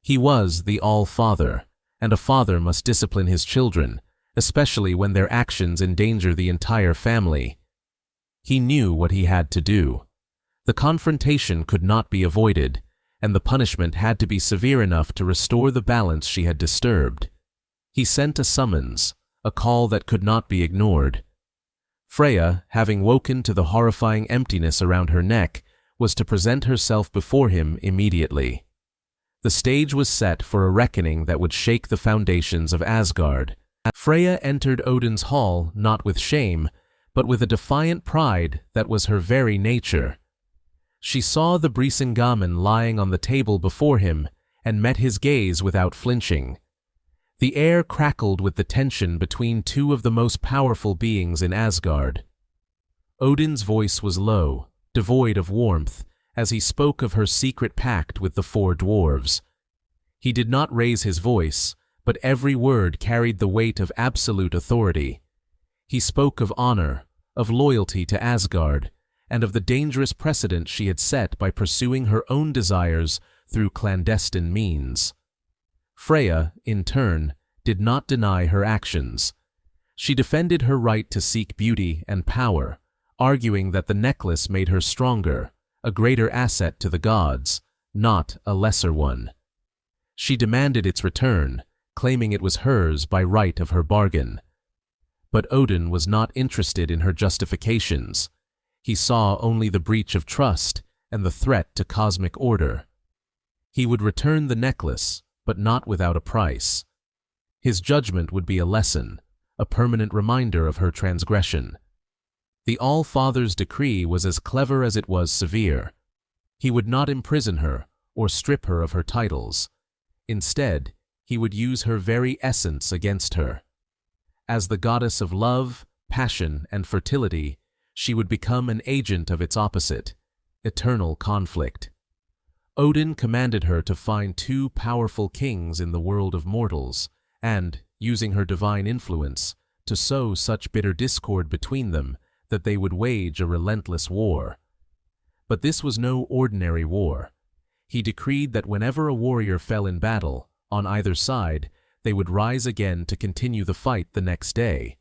He was the All-Father, and a father must discipline his children, especially when their actions endanger the entire family. He knew what he had to do. The confrontation could not be avoided, and the punishment had to be severe enough to restore the balance she had disturbed. He sent a summons, a call that could not be ignored. Freya, having woken to the horrifying emptiness around her neck, was to present herself before him immediately. The stage was set for a reckoning that would shake the foundations of Asgard. Freya entered Odin's hall not with shame, but with a defiant pride that was her very nature. She saw the Brísingamen lying on the table before him and met his gaze without flinching. The air crackled with the tension between two of the most powerful beings in Asgard. Odin's voice was low, devoid of warmth, as he spoke of her secret pact with the four dwarves. He did not raise his voice, but every word carried the weight of absolute authority. He spoke of honor, of loyalty to Asgard, and of the dangerous precedent she had set by pursuing her own desires through clandestine means. Freya, in turn, did not deny her actions. She defended her right to seek beauty and power, arguing that the necklace made her stronger, a greater asset to the gods, not a lesser one. She demanded its return, claiming it was hers by right of her bargain. But Odin was not interested in her justifications. He saw only the breach of trust and the threat to cosmic order. He would return the necklace, but not without a price. His judgment would be a lesson, a permanent reminder of her transgression. The All-Father's decree was as clever as it was severe. He would not imprison her or strip her of her titles. Instead, he would use her very essence against her. As the goddess of love, passion, and fertility, she would become an agent of its opposite, eternal conflict. Odin commanded her to find two powerful kings in the world of mortals, and, using her divine influence, to sow such bitter discord between them that they would wage a relentless war. But this was no ordinary war. He decreed that whenever a warrior fell in battle, on either side, they would rise again to continue the fight the next day.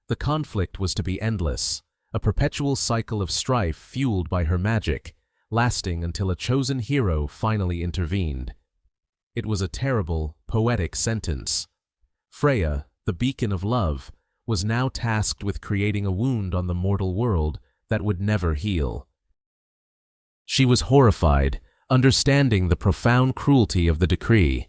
The conflict was to be endless, a perpetual cycle of strife fueled by her magic, lasting until a chosen hero finally intervened. It was a terrible, poetic sentence. Freya, the beacon of love, was now tasked with creating a wound on the mortal world that would never heal. She was horrified, understanding the profound cruelty of the decree.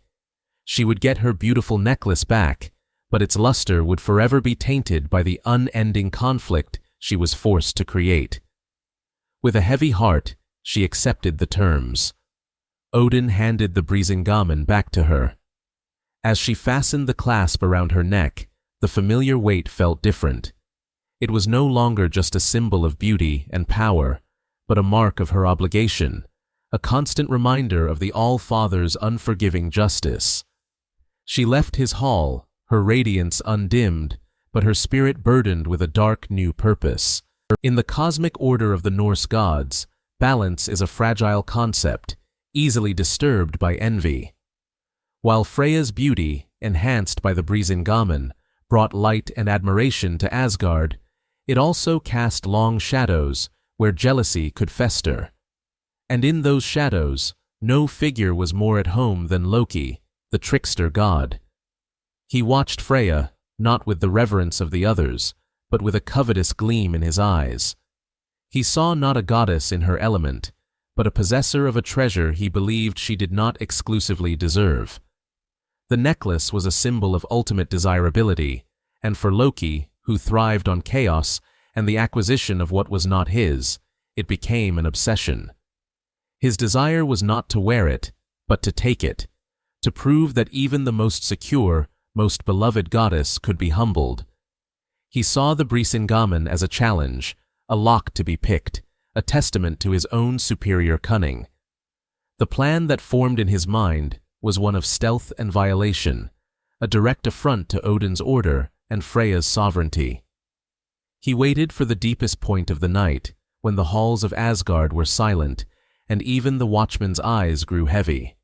She would get her beautiful necklace back, but its luster would forever be tainted by the unending conflict she was forced to create. With a heavy heart, she accepted the terms. Odin handed the Brísingamen back to her. As she fastened the clasp around her neck, the familiar weight felt different. It was no longer just a symbol of beauty and power, but a mark of her obligation, a constant reminder of the All-Father's unforgiving justice. She left his hall, her radiance undimmed, but her spirit burdened with a dark new purpose. In the cosmic order of the Norse gods, balance is a fragile concept, easily disturbed by envy. While Freya's beauty, enhanced by the Brísingamen, brought light and admiration to Asgard, it also cast long shadows where jealousy could fester. And in those shadows, no figure was more at home than Loki, the trickster god. He watched Freya, not with the reverence of the others, but with a covetous gleam in his eyes. He saw not a goddess in her element, but a possessor of a treasure he believed she did not exclusively deserve. The necklace was a symbol of ultimate desirability, and for Loki, who thrived on chaos and the acquisition of what was not his, it became an obsession. His desire was not to wear it, but to take it, to prove that even the most secure, most beloved goddess could be humbled. He saw the Brísingamen as a challenge, a lock to be picked, a testament to his own superior cunning. The plan that formed in his mind was one of stealth and violation, a direct affront to Odin's order and Freya's sovereignty. He waited for the deepest point of the night, when the halls of Asgard were silent, and even the watchman's eyes grew heavy.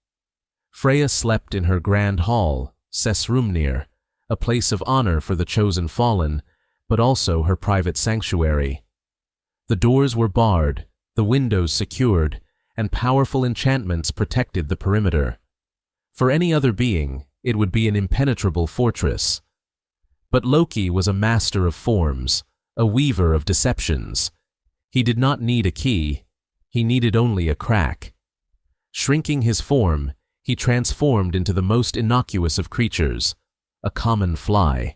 Freya slept in her grand hall, Aesir-Vanir, a place of honor for the chosen fallen, but also her private sanctuary. The doors were barred, the windows secured, and powerful enchantments protected the perimeter. For any other being, it would be an impenetrable fortress. But Loki was a master of forms, a weaver of deceptions. He did not need a key, he needed only a crack. Shrinking his form, he transformed into the most innocuous of creatures, a common fly.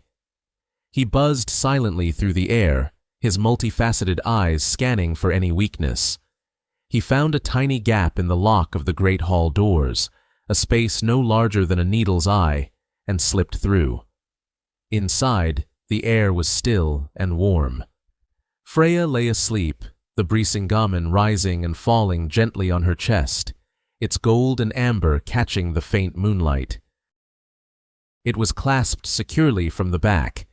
He buzzed silently through the air, his multifaceted eyes scanning for any weakness. He found a tiny gap in the lock of the great hall doors, a space no larger than a needle's eye, and slipped through. Inside, the air was still and warm. Freya lay asleep, the Brísingamen rising and falling gently on her chest, its gold and amber catching the faint moonlight. It was clasped securely from the back.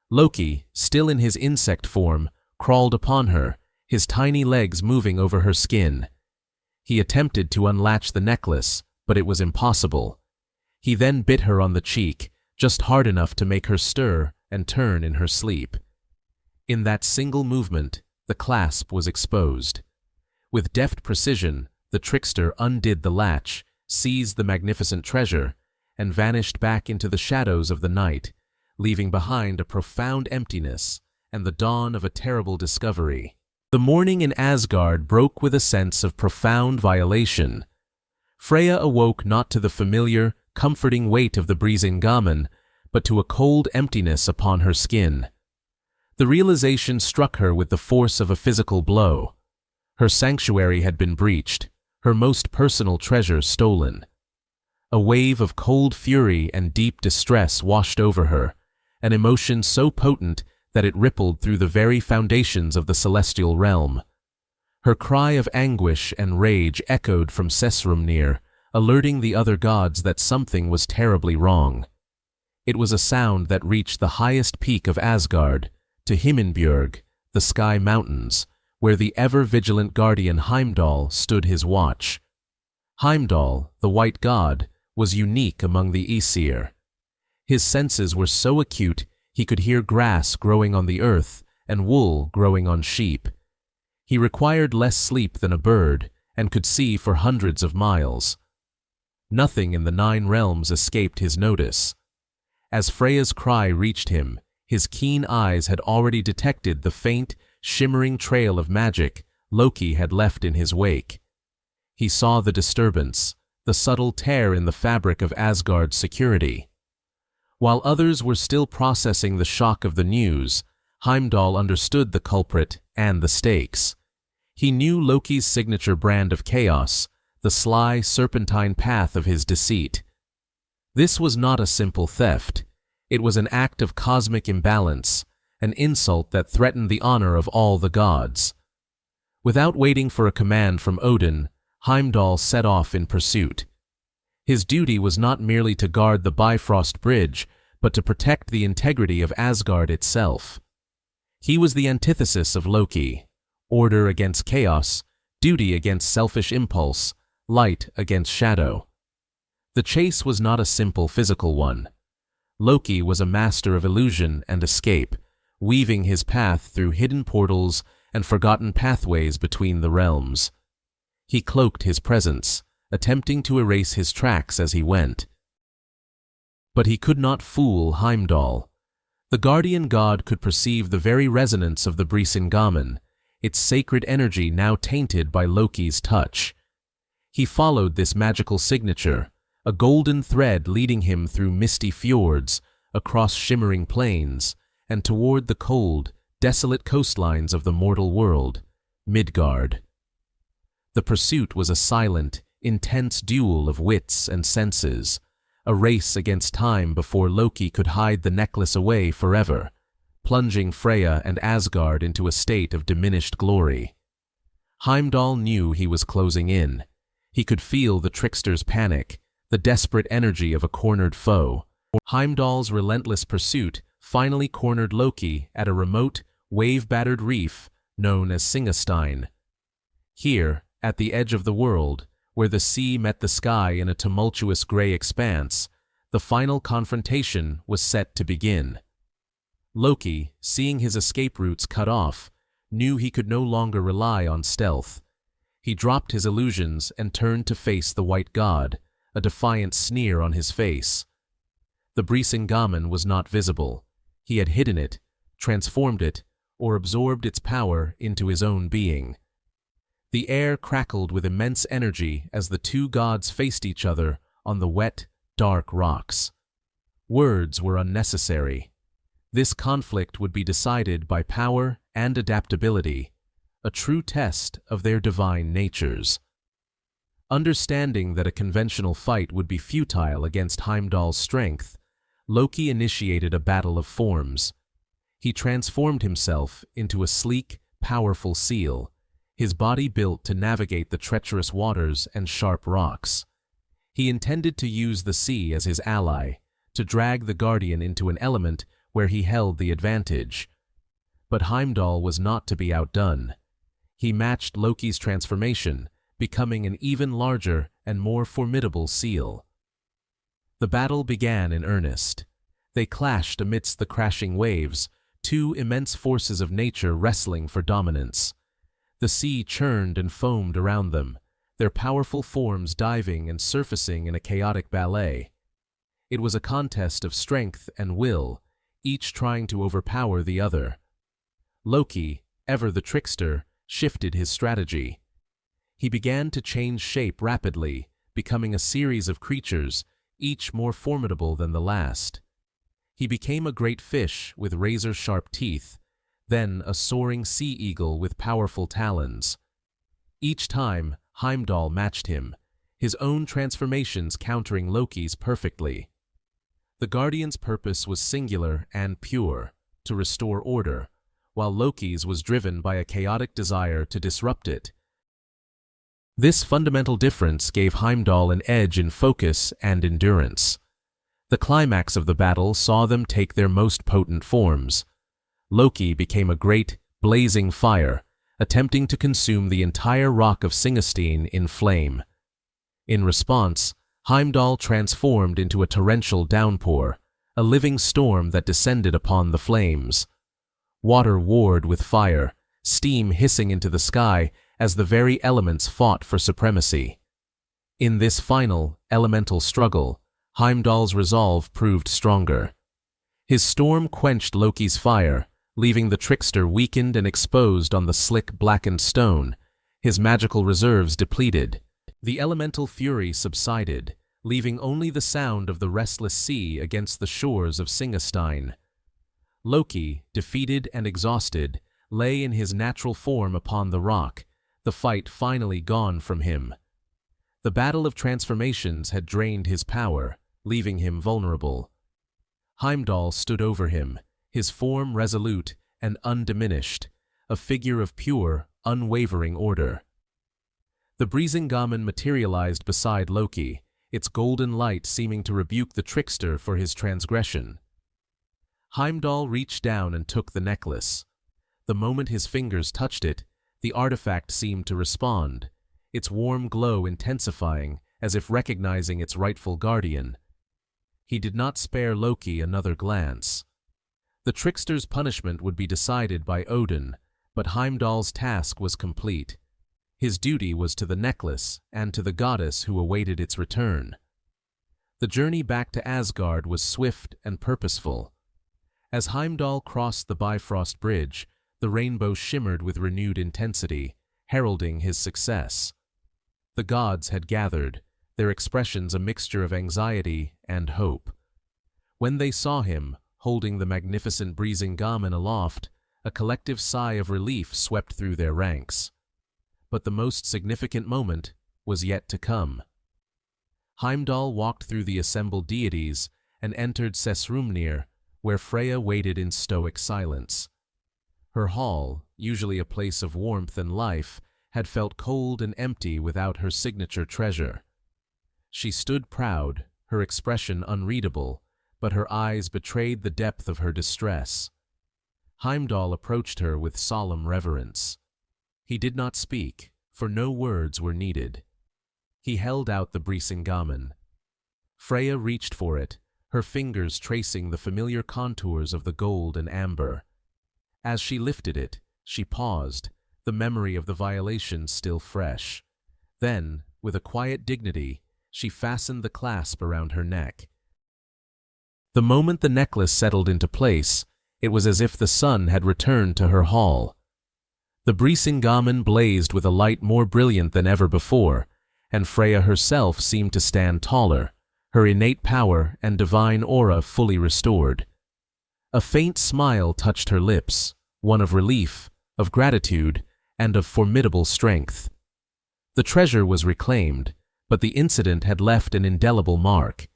Loki, still in his insect form, crawled upon her, his tiny legs moving over her skin. He attempted to unlatch the necklace, but it was impossible. He then bit her on the cheek, just hard enough to make her stir and turn in her sleep. In that single movement, the clasp was exposed. With deft precision, the trickster undid the latch, seized the magnificent treasure, and vanished back into the shadows of the night, leaving behind a profound emptiness and the dawn of a terrible discovery. The morning in Asgard broke with a sense of profound violation. Freya awoke not to the familiar, comforting weight of the Brísingamen, but to a cold emptiness upon her skin. The realization struck her with the force of a physical blow. Her sanctuary had been breached, her most personal treasure stolen. A wave of cold fury and deep distress washed over her, an emotion so potent that it rippled through the very foundations of the celestial realm. Her cry of anguish and rage echoed from Aesir-Vanir, alerting the other gods that something was terribly wrong. It was a sound that reached the highest peak of Asgard, to Himinbjörg, the Sky Mountains, where the ever-vigilant guardian Heimdall stood his watch. Heimdall, the white god, was unique among the Aesir. His senses were so acute he could hear grass growing on the earth and wool growing on sheep. He required less sleep than a bird and could see for hundreds of miles. Nothing in the 9 realms escaped his notice. As Freya's cry reached him, his keen eyes had already detected the faint, shimmering trail of magic Loki had left in his wake. He saw the disturbance, the subtle tear in the fabric of Asgard's security. While others were still processing the shock of the news, Heimdall understood the culprit and the stakes. He knew Loki's signature brand of chaos, the sly, serpentine path of his deceit. This was not a simple theft. It was an act of cosmic imbalance, an insult that threatened the honor of all the gods. Without waiting for a command from Odin, Heimdall set off in pursuit. His duty was not merely to guard the Bifrost Bridge, but to protect the integrity of Asgard itself. He was the antithesis of Loki: order against chaos, duty against selfish impulse, light against shadow. The chase was not a simple physical one. Loki was a master of illusion and escape, weaving his path through hidden portals and forgotten pathways between the realms. He cloaked his presence, attempting to erase his tracks as he went. But he could not fool Heimdall. The guardian god could perceive the very resonance of the Brísingamen, its sacred energy now tainted by Loki's touch. He followed this magical signature, a golden thread leading him through misty fjords, across shimmering plains, and toward the cold, desolate coastlines of the mortal world, Midgard. The pursuit was a silent, intense duel of wits and senses, a race against time before Loki could hide the necklace away forever, plunging Freya and Asgard into a state of diminished glory. Heimdall knew he was closing in. He could feel the trickster's panic, the desperate energy of a cornered foe. Heimdall's relentless pursuit finally cornered Loki at a remote, wave-battered reef known as Singastein. Here, at the edge of the world, where the sea met the sky in a tumultuous gray expanse, the final confrontation was set to begin. Loki, seeing his escape routes cut off, knew he could no longer rely on stealth. He dropped his illusions and turned to face the white god, a defiant sneer on his face. The Brísingamen was not visible. He had hidden it, transformed it, or absorbed its power into his own being. The air crackled with immense energy as the two gods faced each other on the wet, dark rocks. Words were unnecessary. This conflict would be decided by power and adaptability, a true test of their divine natures. Understanding that a conventional fight would be futile against Heimdall's strength, Loki initiated a battle of forms. He transformed himself into a sleek, powerful seal, his body built to navigate the treacherous waters and sharp rocks. He intended to use the sea as his ally, to drag the Guardian into an element where he held the advantage. But Heimdall was not to be outdone. He matched Loki's transformation, becoming an even larger and more formidable seal. The battle began in earnest. They clashed amidst the crashing waves, two immense forces of nature wrestling for dominance. The sea churned and foamed around them, their powerful forms diving and surfacing in a chaotic ballet. It was a contest of strength and will, each trying to overpower the other. Loki, ever the trickster, shifted his strategy. He began to change shape rapidly, becoming a series of creatures, each more formidable than the last. He became a great fish with razor-sharp teeth, then a soaring sea eagle with powerful talons. Each time, Heimdall matched him, his own transformations countering Loki's perfectly. The Guardian's purpose was singular and pure, to restore order, while Loki's was driven by a chaotic desire to disrupt it. This fundamental difference gave Heimdall an edge in focus and endurance. The climax of the battle saw them take their most potent forms. Loki became a great, blazing fire, attempting to consume the entire rock of Singastein in flame. In response, Heimdall transformed into a torrential downpour, a living storm that descended upon the flames. Water warred with fire, steam hissing into the sky as the very elements fought for supremacy. In this final, elemental struggle, Heimdall's resolve proved stronger. His storm quenched Loki's fire, leaving the trickster weakened and exposed on the slick, blackened stone, his magical reserves depleted. The elemental fury subsided, leaving only the sound of the restless sea against the shores of Singastein. Loki, defeated and exhausted, lay in his natural form upon the rock, the fight finally gone from him. The battle of transformations had drained his power, leaving him vulnerable. Heimdall stood over him, his form resolute and undiminished, a figure of pure, unwavering order. The Brísingamen materialized beside Loki, its golden light seeming to rebuke the trickster for his transgression. Heimdall reached down and took the necklace. The moment his fingers touched it, the artifact seemed to respond, its warm glow intensifying as if recognizing its rightful guardian. He did not spare Loki another glance. The trickster's punishment would be decided by Odin, but Heimdall's task was complete. His duty was to the necklace and to the goddess who awaited its return. The journey back to Asgard was swift and purposeful. As Heimdall crossed the Bifrost Bridge, the rainbow shimmered with renewed intensity, heralding his success. The gods had gathered, their expressions a mixture of anxiety and hope. When they saw him, holding the magnificent Brísingamen aloft, a collective sigh of relief swept through their ranks. But the most significant moment was yet to come. Heimdall walked through the assembled deities and entered Sessrumnir, where Freya waited in stoic silence. Her hall, usually a place of warmth and life, had felt cold and empty without her signature treasure. She stood proud, her expression unreadable, but her eyes betrayed the depth of her distress. Heimdall approached her with solemn reverence. He did not speak, for no words were needed. He held out the Brísingamen. Freya reached for it, her fingers tracing the familiar contours of the gold and amber. As she lifted it, she paused, the memory of the violation still fresh. Then, with a quiet dignity, she fastened the clasp around her neck. The moment the necklace settled into place, it was as if the sun had returned to her hall. The Brísingamen blazed with a light more brilliant than ever before, and Freya herself seemed to stand taller, her innate power and divine aura fully restored. A faint smile touched her lips, one of relief, of gratitude, and of formidable strength. The treasure was reclaimed, but the incident had left an indelible mark.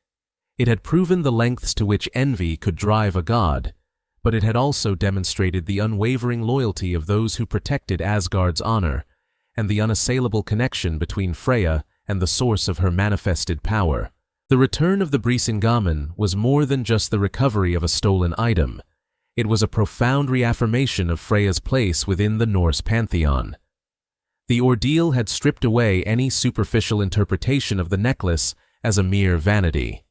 It had proven the lengths to which envy could drive a god, but it had also demonstrated the unwavering loyalty of those who protected Asgard's honor, and the unassailable connection between Freya and the source of her manifested power. The return of the Brísingamen was more than just the recovery of a stolen item. It was a profound reaffirmation of Freya's place within the Norse pantheon. The ordeal had stripped away any superficial interpretation of the necklace as a mere vanity.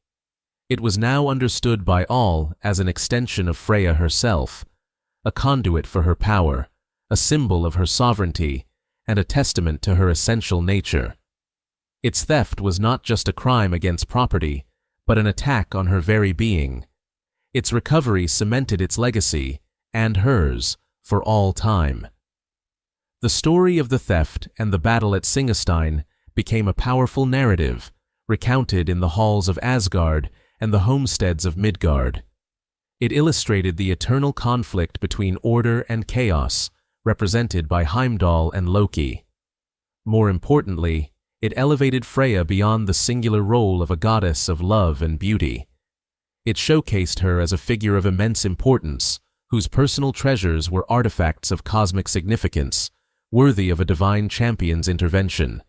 It was now understood by all as an extension of Freya herself, a conduit for her power, a symbol of her sovereignty, and a testament to her essential nature. Its theft was not just a crime against property, but an attack on her very being. Its recovery cemented its legacy, and hers, for all time. The story of the theft and the battle at Singastein became a powerful narrative, recounted in the halls of Asgard and the homesteads of Midgard. It illustrated the eternal conflict between order and chaos, represented by Heimdall and Loki. More importantly, it elevated Freya beyond the singular role of a goddess of love and beauty. It showcased her as a figure of immense importance, whose personal treasures were artifacts of cosmic significance, worthy of a divine champion's intervention.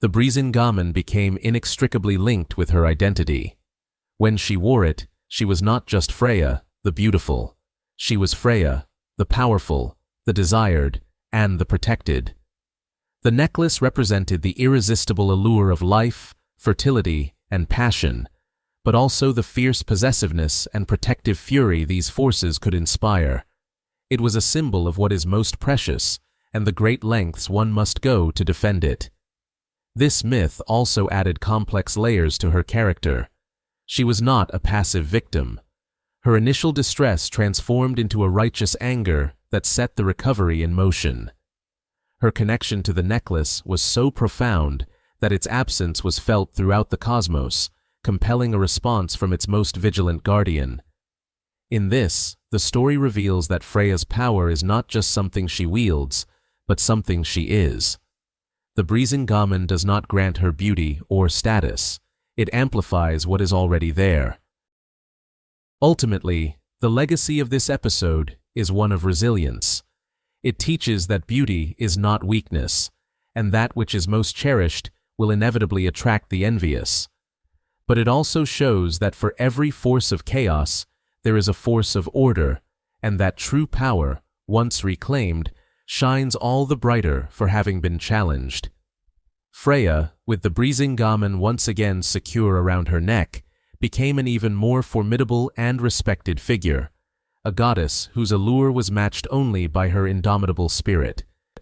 The Brísingamen became inextricably linked with her identity. When she wore it, she was not just Freya, the beautiful. She was Freya, the powerful, the desired, and the protected. The necklace represented the irresistible allure of life, fertility, and passion, but also the fierce possessiveness and protective fury these forces could inspire. It was a symbol of what is most precious, and the great lengths one must go to defend it. This myth also added complex layers to her character. She was not a passive victim. Her initial distress transformed into a righteous anger that set the recovery in motion. Her connection to the necklace was so profound that its absence was felt throughout the cosmos, compelling a response from its most vigilant guardian. In this, the story reveals that Freya's power is not just something she wields, but something she is. The Brísingamen does not grant her beauty or status. It amplifies what is already there. Ultimately, the legacy of this episode is one of resilience. It teaches that beauty is not weakness, and that which is most cherished will inevitably attract the envious. But it also shows that for every force of chaos, there is a force of order, and that true power, once reclaimed, shines all the brighter for having been challenged. Freya, with the Brísingamen once again secure around her neck, became an even more formidable and respected figure, a goddess whose allure was matched only by her indomitable spirit.